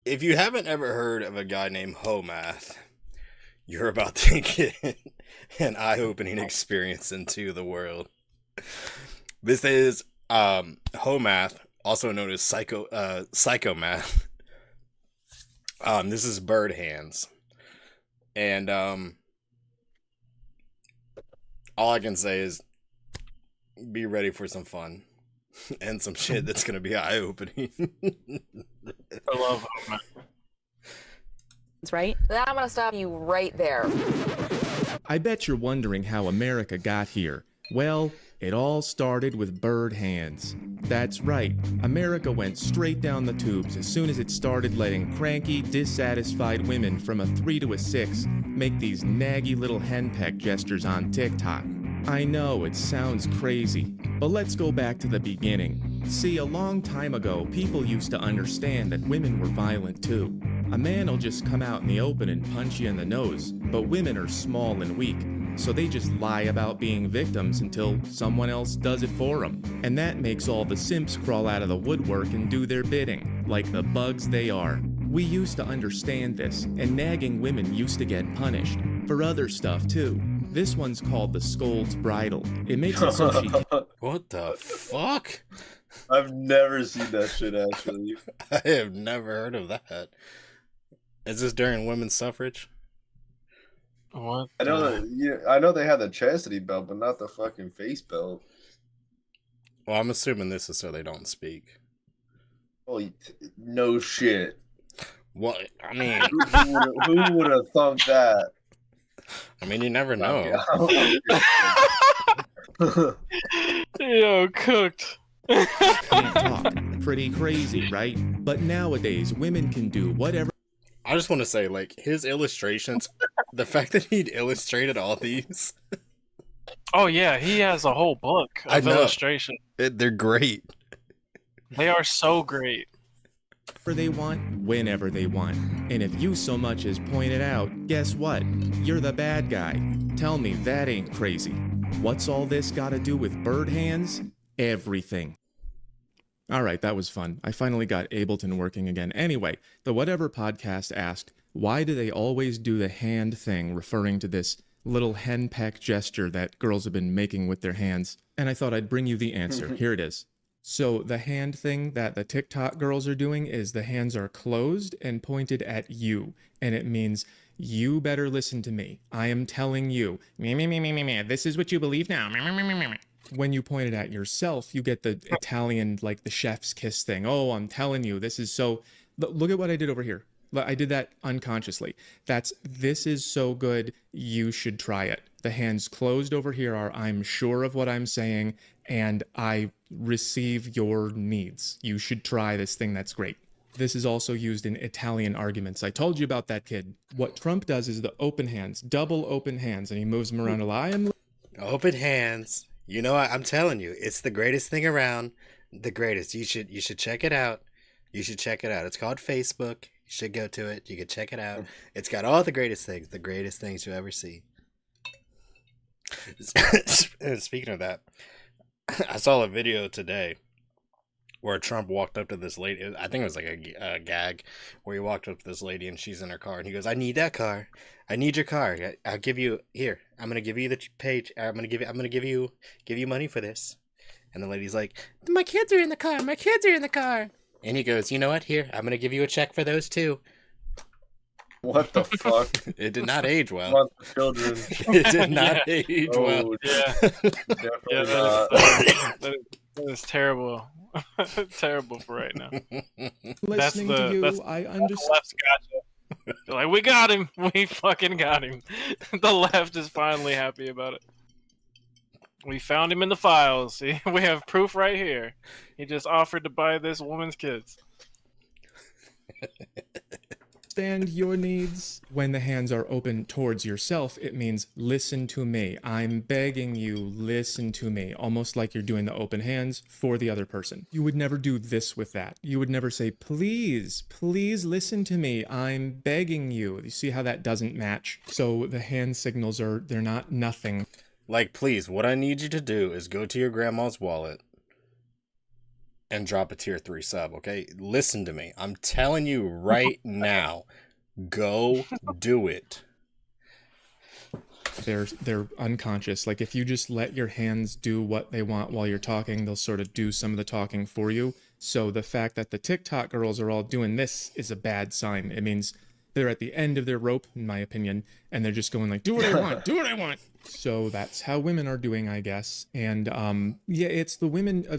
If you haven't ever heard of a guy named Homath, you're about to get an eye-opening experience into the world. This is Homath, also known as Psychomath. This is bird hands. And all I can say is be ready for some fun and some shit that's gonna be eye-opening. I love Homer. That's right. Then I'm gonna stop you right there. I bet you're wondering how America got here. Well, it all started with bird hands. That's right, America went straight down the tubes as soon as it started letting cranky, dissatisfied women from a 3 to a 6 make these naggy little henpeck gestures on TikTok. I know it sounds crazy, but let's go back to the beginning. See, a long time ago, people used to understand that women were violent too. A man will just come out in the open and punch you in the nose, but women are small and weak, so they just lie about being victims until someone else does it for them. And that makes all the simps crawl out of the woodwork and do their bidding, like the bugs they are. We used to understand this, and nagging women used to get punished. For other stuff too. This one's called the scold's bridle. It makes it so she What the fuck? I've never seen that shit, actually. I have never heard of that. Is this during women's suffrage? What? I know that. I know they had the chastity belt, but not the fucking face belt. Well, I'm assuming this is so they don't speak. Holy, no shit. What? I mean, Who would have thunk that? I mean, you never know. Yo, cooked. can't talk. Pretty crazy, right? But nowadays, women can do whatever. I just want to say, like, his illustrations, the fact that he'd illustrated all these. Oh yeah, he has a whole book of illustration. They're great. They are so great. They want, whenever they want. And if you so much as point it out, guess what? You're the bad guy. Tell me that ain't crazy. What's all this gotta do with bird hands? Everything. Alright, that was fun. I finally got Ableton working again. Anyway, the Whatever podcast asked, why do they always do the hand thing, referring to this little henpeck gesture that girls have been making with their hands? And I thought I'd bring you the answer. Here it is. So the hand thing that the TikTok girls are doing is the hands are closed and pointed at you. And it means, you better listen to me. I am telling you. Me. This is what you believe now. Me. When you point it at yourself, you get the Italian, like the chef's kiss thing. Oh, I'm telling you, this is so... Look at what I did over here. I did that unconsciously. This is so good, you should try it. The hands closed over here are, I'm sure of what I'm saying, and I receive your needs. You should try this thing, that's great. This is also used in Italian arguments. I told you about that kid. What Trump does is the open hands, double open hands, and he moves them around a lot. Open hands. You know, I'm telling you, it's the greatest thing around. The greatest. You should check it out. You should check it out. It's called Facebook. You should go to it. You can check it out. It's got all the greatest things you'll ever see. Speaking of that, I saw a video today where Trump walked up to this lady. I think it was like a gag where he walked up to this lady and she's in her car and he goes, "I need that car. I need your car. I'll give you here. I'm gonna give you the page. I'm gonna give you money for this." And the lady's like, "My kids are in the car. My kids are in the car." And he goes, "You know what? Here, I'm gonna give you a check for those too." What the fuck? It did not age well. Want the children. It did not age well. Yeah, Definitely not. that is terrible. Terrible for right now. Listening to you, I understand. The left's gotcha. They're like, we got him. We fucking got him. The left is finally happy about it. We found him in the files. See, we have proof right here. He just offered to buy this woman's kids. Understand your needs. When the hands are open towards yourself, it means listen to me. I'm begging you, listen to me. Almost like you're doing the open hands for the other person. You would never do this with that. You would never say, please listen to me. I'm begging you. You see how that doesn't match? So the hand signals they're not nothing. Like, please, what I need you to do is go to your grandma's wallet and drop a tier 3 sub, okay? Listen to me. I'm telling you right now. Go do it. They're unconscious. Like if you just let your hands do what they want while you're talking, they'll sort of do some of the talking for you. So the fact that the TikTok girls are all doing this is a bad sign. It means they're at the end of their rope, in my opinion, and they're just going like, do what I want, do what I want. So that's how women are doing, I guess. And yeah, it's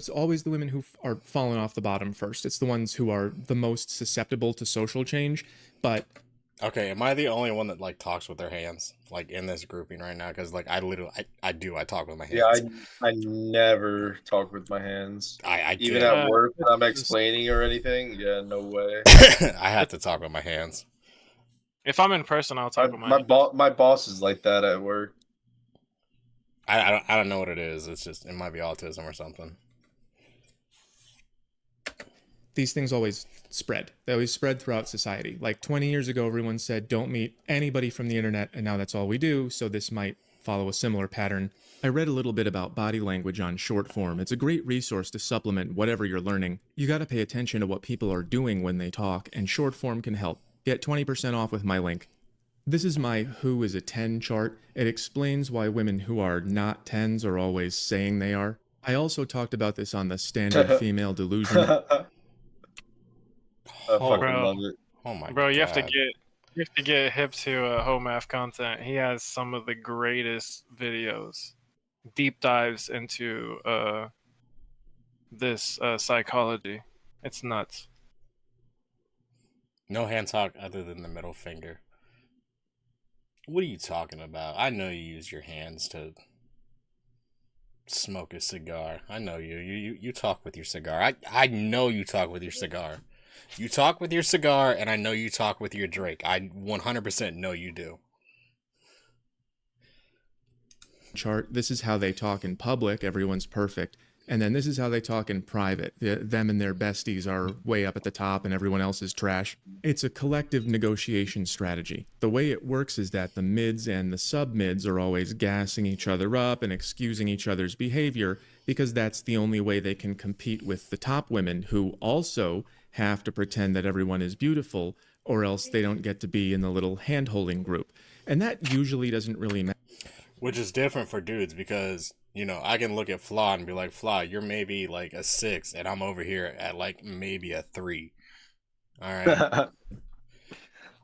always the women who are falling off the bottom first. It's the ones who are the most susceptible to social change. But okay, am I the only one that like talks with their hands like in this grouping right now? Because like I talk with my hands. Yeah, I never talk with my hands. I Even can't. at work when I'm explaining or anything. Yeah, no way. I have to talk with my hands. If I'm in person, I'll talk with my My boss is like that at work. I don't know what it is. It's just it might be autism or something. these things always spread. They always spread throughout society. Like 20 years ago, everyone said, don't meet anybody from the internet, and now that's all we do, so this might follow a similar pattern. I read a little bit about body language on short form. It's a great resource to supplement whatever you're learning. You gotta pay attention to what people are doing when they talk, and short form can help. Get 20% off with my link. This is my Who is a 10 chart. It explains why women who are not 10s are always saying they are. I also talked about this on the standard female delusion. I fucking bro. love it. Oh my Bro, god. you have to get hip to home math content. He has some of the greatest videos, deep dives into this psychology. It's nuts. No hand talk other than the middle finger. What are you talking about? I know you use your hands to smoke a cigar. I know you. You talk with your cigar. I know you talk with your cigar. You talk with your cigar, and I know you talk with your Drake. I 100% know you do. Chart. This is how they talk in public. Everyone's perfect. And then this is how they talk in private. Them and their besties are way up at the top and everyone else is trash. It's a collective negotiation strategy. The way it works is that the mids and the sub-mids are always gassing each other up and excusing each other's behavior because that's the only way they can compete with the top women, who also have to pretend that everyone is beautiful, or else they don't get to be in the little hand-holding group. And that usually doesn't really matter. Which is different for dudes because, you know, I can look at Flaw and be like, Flaw, you're maybe like a 6, and I'm over here at like maybe a 3. All right.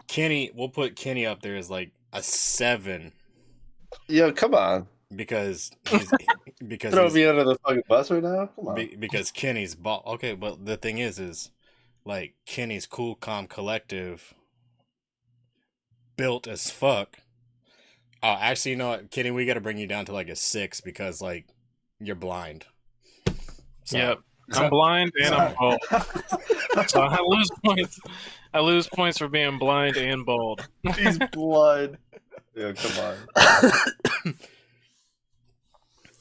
Kenny, we'll put Kenny up there as like a 7 Yo, come on. because Throw me under the fucking bus right now? Come on. because Kenny's ball. Okay, but the thing is like Kenny's cool, calm, collective, built as fuck. Oh, actually, you know what, Kenny, we got to bring you down to like a 6 because like you're blind. So, Yep. I'm blind and I'm bald. So I lose points. I lose points for being blind and bald. He's blind. Yeah, come on.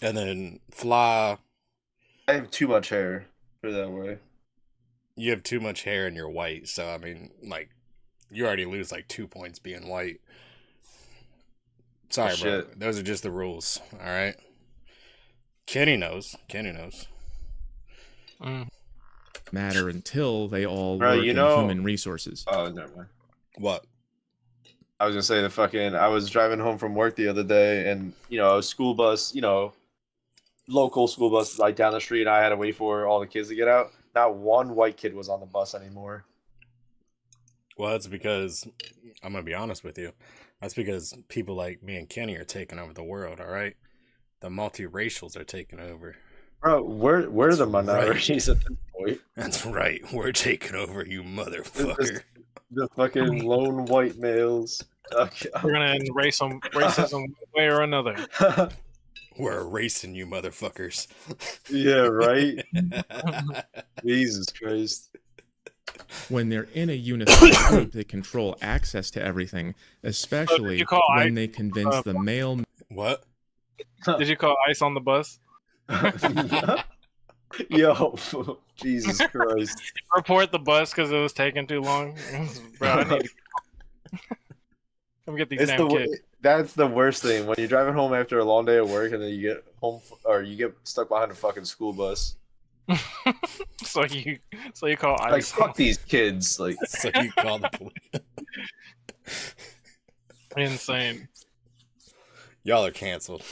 And then Fly, I have too much hair. Put it that way. you have too much hair and you're white. So I mean, like, you already lose like 2 points being white. Sorry, bro. Shit. Those are just the rules. All right. Kenny knows. Kenny knows. Matter until they all Bro, work you in know- human resources. Oh, never mind. What? I was gonna say I was driving home from work the other day, and a school bus, local school bus like down the street. I had to wait for all the kids to get out. Not one white kid was on the bus anymore. Well, that's because I'm gonna be honest with you. That's because people like me and Kenny are taking over the world. All right, the multiracials are taking over. Bro, we're the minorities at this point. That's right. We're taking over, you motherfucker. The fucking lone white males. Okay. We're gonna end racism one way or another. We're erasing you, motherfuckers. Yeah, right. Jesus Christ. When they're in a unified group, they control access to everything, especially you call when they convince the male. What? Did you call ICE on the bus? Yo, Jesus Christ. Report the bus because it was taking too long. Bro, I need to come get these damn kids. That's the worst thing when you're driving home after a long day at work and then you get home or you get stuck behind a fucking school bus. so you call Like ICE. fuck these kids. Like So you call the police. Insane. Y'all are canceled.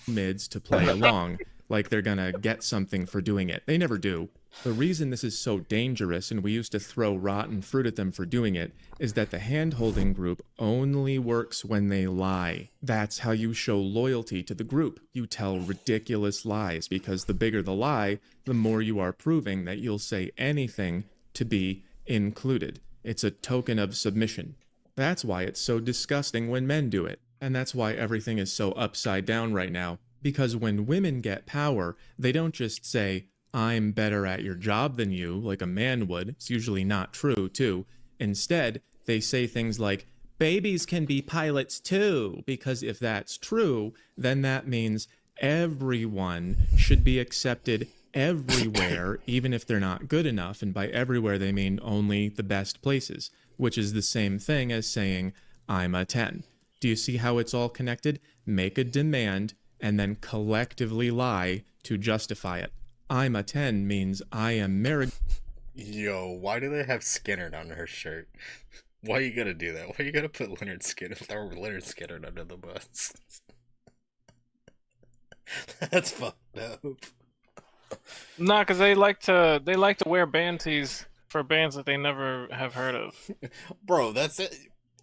mids to play along, like they're gonna get something for doing it. They never do. The reason this is so dangerous, and we used to throw rotten fruit at them for doing it, is that the hand-holding group only works when they lie. That's how you show loyalty to the group. You tell ridiculous lies, because the bigger the lie, the more you are proving that you'll say anything to be included. It's a token of submission. That's why it's so disgusting when men do it. And that's why everything is so upside down right now. Because when women get power, they don't just say, I'm better at your job than you, like a man would. It's usually not true, too. Instead, they say things like, babies can be pilots too, because if that's true, then that means everyone should be accepted everywhere, even if they're not good enough. And by everywhere, they mean only the best places, which is the same thing as saying, I'm a 10. Do you see how it's all connected? Make a demand and then collectively lie to justify it. I'm a 10 means I am married. Yo, why do they have Skinner on her shirt? Why you gotta do that? Why you gotta put Leonard Skinner, throw Leonard Skinner under the bus? That's fucked up. Nah, because they like to wear band tees for bands that they never have heard of. Bro, that's it.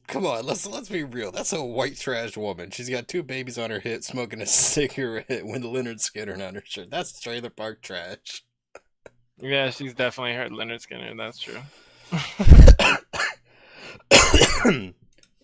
Come on, let's be real. That's a white trash woman. She's got 2 babies on her hip, smoking a cigarette with Leonard Skinner on her shirt. That's trailer park trash. Yeah, she's definitely heard Leonard Skinner. That's true.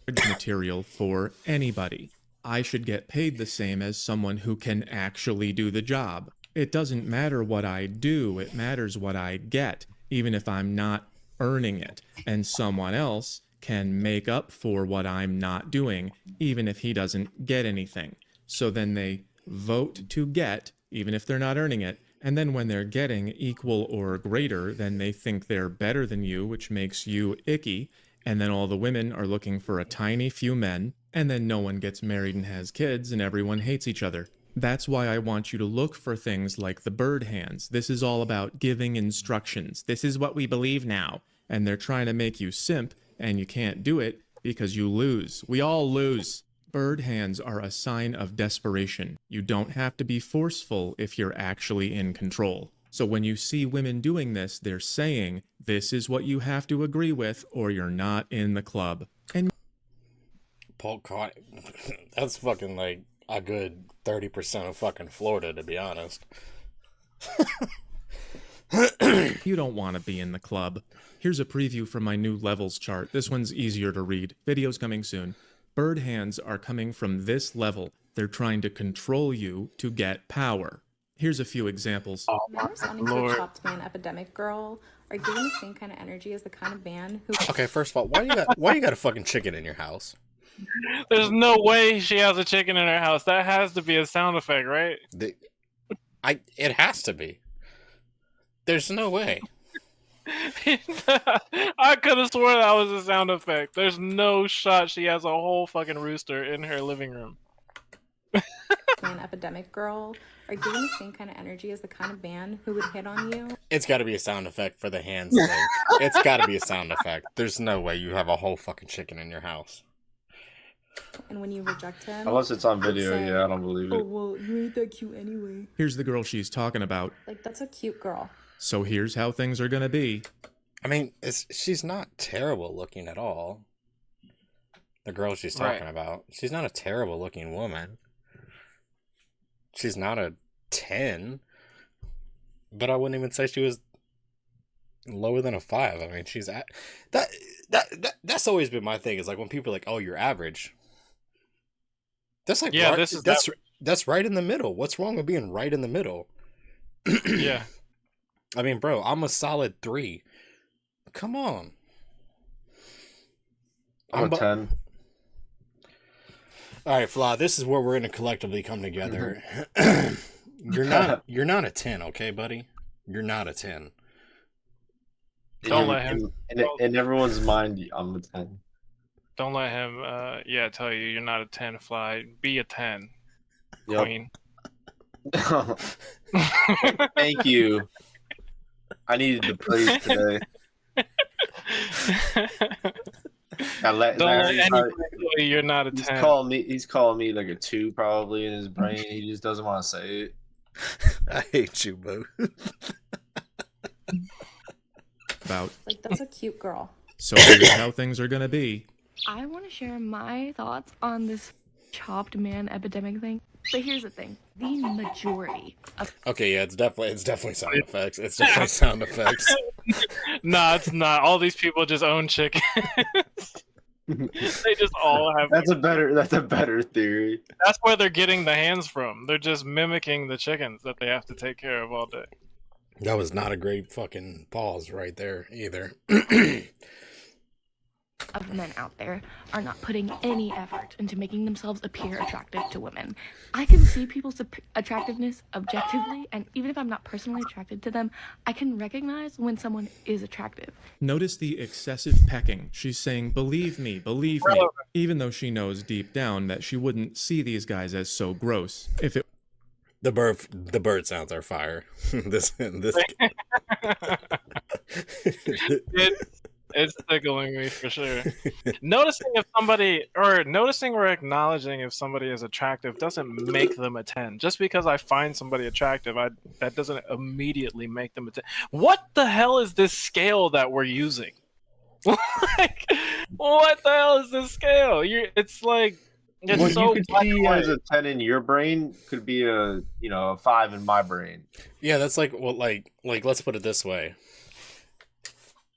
Material for anybody. I should get paid the same as someone who can actually do the job. It doesn't matter what I do, it matters what I get, even if I'm not earning it. And someone else can make up for what I'm not doing, even if he doesn't get anything. So then they vote to get, even if they're not earning it, and then when they're getting equal or greater, then they think they're better than you, which makes you icky, and then all the women are looking for a tiny few men, and then no one gets married and has kids, and everyone hates each other. That's why I want you to look for things like the bird hands. This is all about giving instructions. This is what we believe now. And they're trying to make you simp, and you can't do it because you lose. We all lose. Bird hands are a sign of desperation. You don't have to be forceful if you're actually in control. So when you see women doing this, they're saying, this is what you have to agree with, or you're not in the club. And Paul Con- that's fucking like a good 30% of fucking Florida, to be honest. you don't want to be in the club. Here's a preview from my new levels chart. This one's easier to read. Video's coming soon. Bird hands are coming from this level. They're trying to control you to get power. Here's a few examples. Oh Men my responding to lord. a chopped man epidemic girl are giving the same kind of energy as the kind of man who Okay, first of all, why you got a fucking chicken in your house? There's no way she has a chicken in her house. That has to be a sound effect, right? It has to be. There's no way. I could have sworn that was a sound effect. There's no shot she has a whole fucking rooster in her living room. man epidemic girl are giving the same kind of energy as the kind of man who would hit on you. It's got to be a sound effect for the hands thing. It's got to be a sound effect. There's no way you have a whole fucking chicken in your house. And when you reject him, unless it's on he'd video, say, yeah, I don't believe oh, it. well, you ain't that cute anyway. Here's the girl she's talking about. Like, that's a cute girl. So here's how things are gonna be. I mean, she's not terrible looking at all. The girl she's talking about. She's not a terrible looking woman. She's not a 10. But I wouldn't even say she was lower than a 5. I mean, she's at that's always been my thing. Is like when people are like, "Oh, you're average." That's like, Yeah, right, this is that's right in the middle. What's wrong with being right in the middle? Yeah. I mean, bro, I'm a solid 3. Come on. I'm a 10. All right, Fla, this is where we're going to collectively come together. You're not a 10, okay, buddy? You're not a 10. Don't let him. In everyone's mind, I'm a 10. Don't let him. Tell you you're not a 10. Fly. Be a 10. Yep. Queen. Thank you. I needed the praise today. Don't let anybody tell you you're not a 10. He's calling me like a 2 probably in his brain. He just doesn't want to say it. I hate you both. About. Like, that's a cute girl. So here's how things are gonna be. I want to share my thoughts on this chopped man epidemic thing. But here's the thing: the majority of Okay, yeah, it's definitely sound effects. It's definitely sound effects. No, it's not. All these people just own chickens. They just all have. That's a better theory. That's where they're getting the hands from. They're just mimicking the chickens that they have to take care of all day. That was not a great fucking pause right there either. of men out there are not putting any effort into making themselves appear attractive to women. I can see people's attractiveness objectively, and even if I'm not personally attracted to them, I can recognize when someone is attractive. Notice the excessive pecking. She's saying, believe me, even though she knows deep down that she wouldn't see these guys as so gross. If it The bird sounds are fire. this It's tickling me for sure. Noticing or acknowledging if somebody is attractive doesn't make them a 10. Just because I find somebody attractive, that doesn't immediately make them a 10. What the hell is this scale that we're using? Like, what the hell is this scale? It's like it's What so you could see as a 10 in your brain could be a 5 in my brain. Yeah, that's like let's put it this way.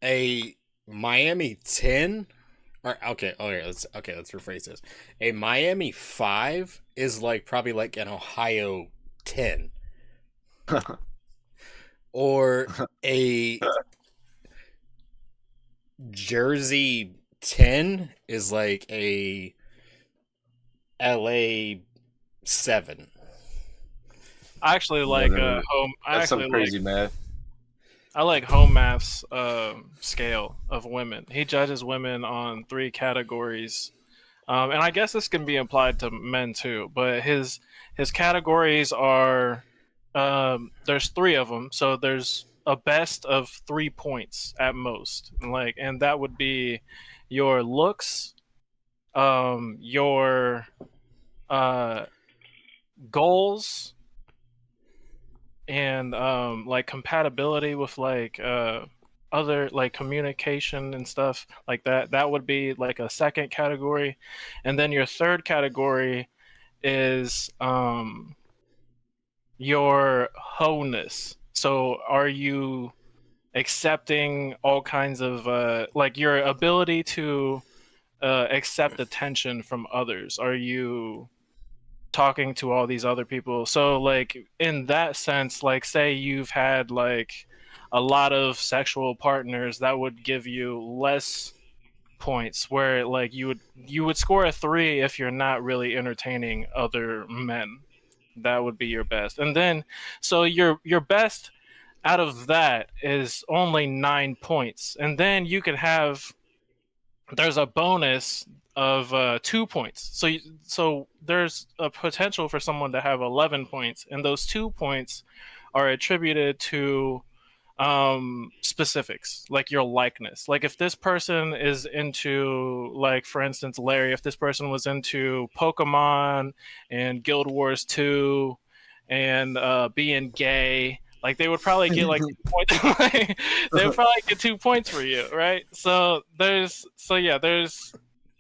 A Miami 10 or let's rephrase this. A Miami 5 is probably like an Ohio 10. Or a Jersey 10 is like a LA 7. I actually like home. That's some crazy math. I like Home Math's scale of women. He judges women on 3 categories, and I guess this can be applied to men too. But his categories are there's 3 of them. So there's a best of 3 points at most, and that would be your looks, your goals, and compatibility with other communication and stuff like that would be like a second category. And then your third category is your wholeness. So are you accepting all kinds of your ability to accept attention from others? Are you talking to all these other people? So in that sense, say you've had a lot of sexual partners, that would give you less points, where you would score a 3 if you're not really entertaining other men. That would be your best. And then so your best out of that is only 9 points, and then you could have there's a bonus of 2 points. So there's a potential for someone to have 11 points, and those 2 points are attributed to specifics, like your likeness. If this person is into, for instance, Larry, if this person was into Pokemon and Guild Wars 2 and being gay, they would probably get 2 points. They would probably get 2 points for you, right? So there's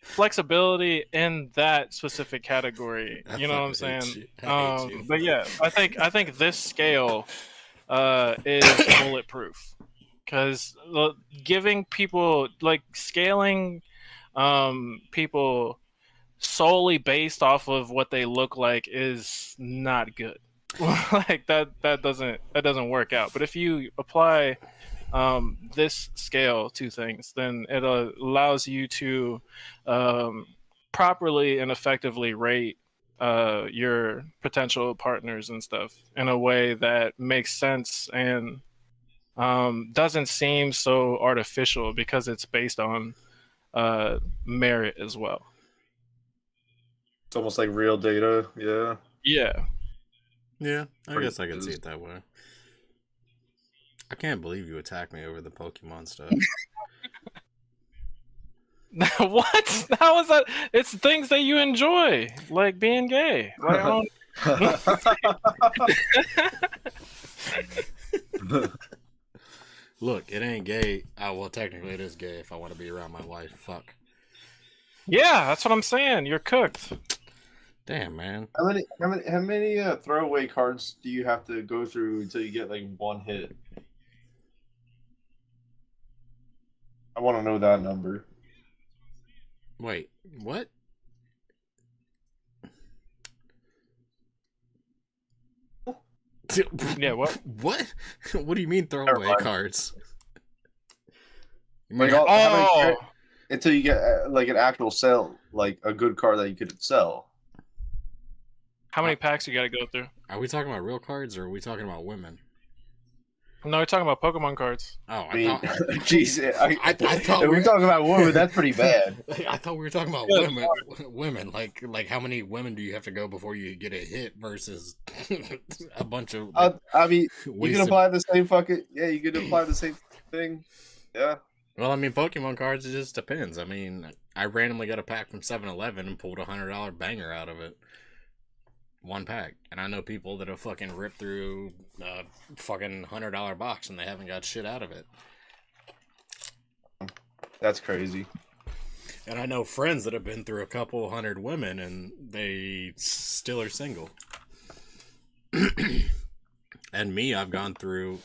flexibility in that specific category. You know what I'm saying? But yeah, I think this scale is bulletproof, because giving people scaling people solely based off of what they look like is not good. That doesn't work out. But if you apply this scale to things, then it allows you to properly and effectively rate your potential partners and stuff in a way that makes sense and doesn't seem so artificial, because it's based on merit as well. It's almost like real data. Yeah. Yeah, I Pretty guess I can see loose. it that way. I can't believe you attacked me over the Pokemon stuff. What? How is that? It's things that you enjoy, like being gay. Like, I don't... Look, it ain't gay. Well, technically it is gay if I want to be around my wife. Fuck. Yeah, that's what I'm saying. You're cooked. Damn, man. How many throwaway cards do you have to go through until you get like one hit? I want to know that number. Wait, what? Yeah, what? What? What do you mean throwaway cards? You mean, Like, how many- Oh, until you get like an actual sell, like a good card that you could sell. how many packs you got to go through? are we talking about real cards or are we talking about women? No, we're talking about Pokemon cards. Oh, I mean, thought, jeez, I thought if we're talking about women, that's pretty bad. I thought we were talking about women. Women, like how many women do you have to go before you get a hit versus a bunch of? I mean, you wasted- can apply the same fucking you can apply the same thing. Yeah. Well, I mean, Pokemon cards, it just depends. I mean, I randomly got a pack from 7-Eleven and pulled a $100 banger out of it. One pack. And I know people that have fucking ripped through a fucking $100 box and they haven't got shit out of it. That's crazy. And I know friends that have been through a couple hundred women and they still are single. And me, I've gone through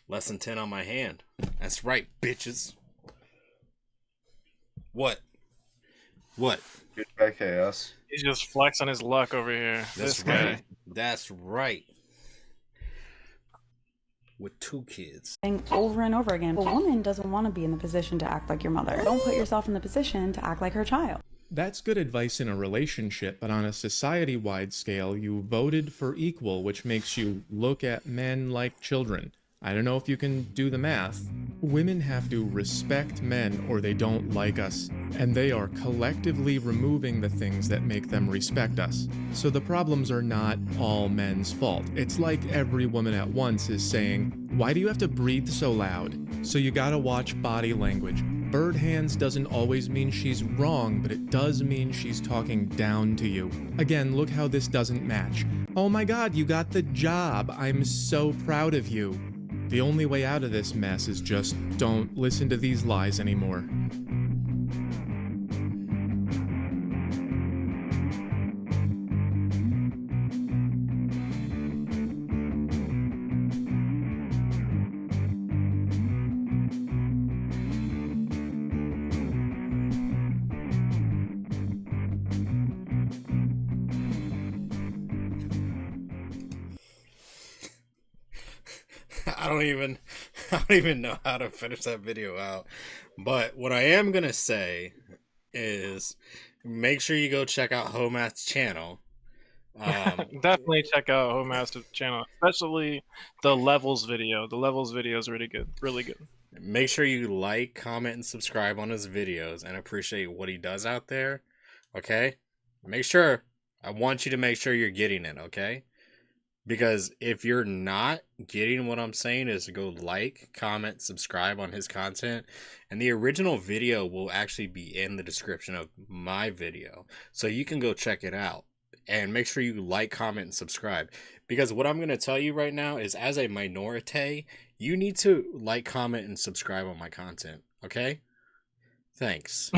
less than 10 on my hand. That's right, bitches. What? What? Good back chaos. He's just flexing his luck over here. That's This right. guy. That's right. With 2 kids. Over and over again. A woman doesn't want to be in the position to act like your mother. Don't put yourself in the position to act like her child. That's good advice in a relationship, but on a society-wide scale, you voted for equal, which makes you look at men like children. I don't know if you can do the math. Women have to respect men or they don't like us, and they are collectively removing the things that make them respect us. So the problems are not all men's fault. It's like every woman at once is saying, "Why do you have to breathe so loud?" So you gotta watch body language. Bird hands doesn't always mean she's wrong, but it does mean she's talking down to you. Again, look how this doesn't match. "Oh my god, you got the job. I'm so proud of you." The only way out of this mess is just don't listen to these lies anymore. I don't even know how to finish that video out. But what I am gonna say is make sure you go check out Homath's channel. Definitely check out Homemaster's channel, especially the levels video. The levels video is really good. Really good. Make sure you like, comment, and subscribe on his videos and appreciate what he does out there. Okay? I want you to make sure you're getting it, okay? Because if you're not getting what I'm saying is to go like, comment, subscribe on his content. And the original video will actually be in the description of my video. So you can go check it out. And make sure you like, comment, and subscribe. Because what I'm going to tell you right now is as a minority, you need to like, comment, and subscribe on my content. Okay? Thanks.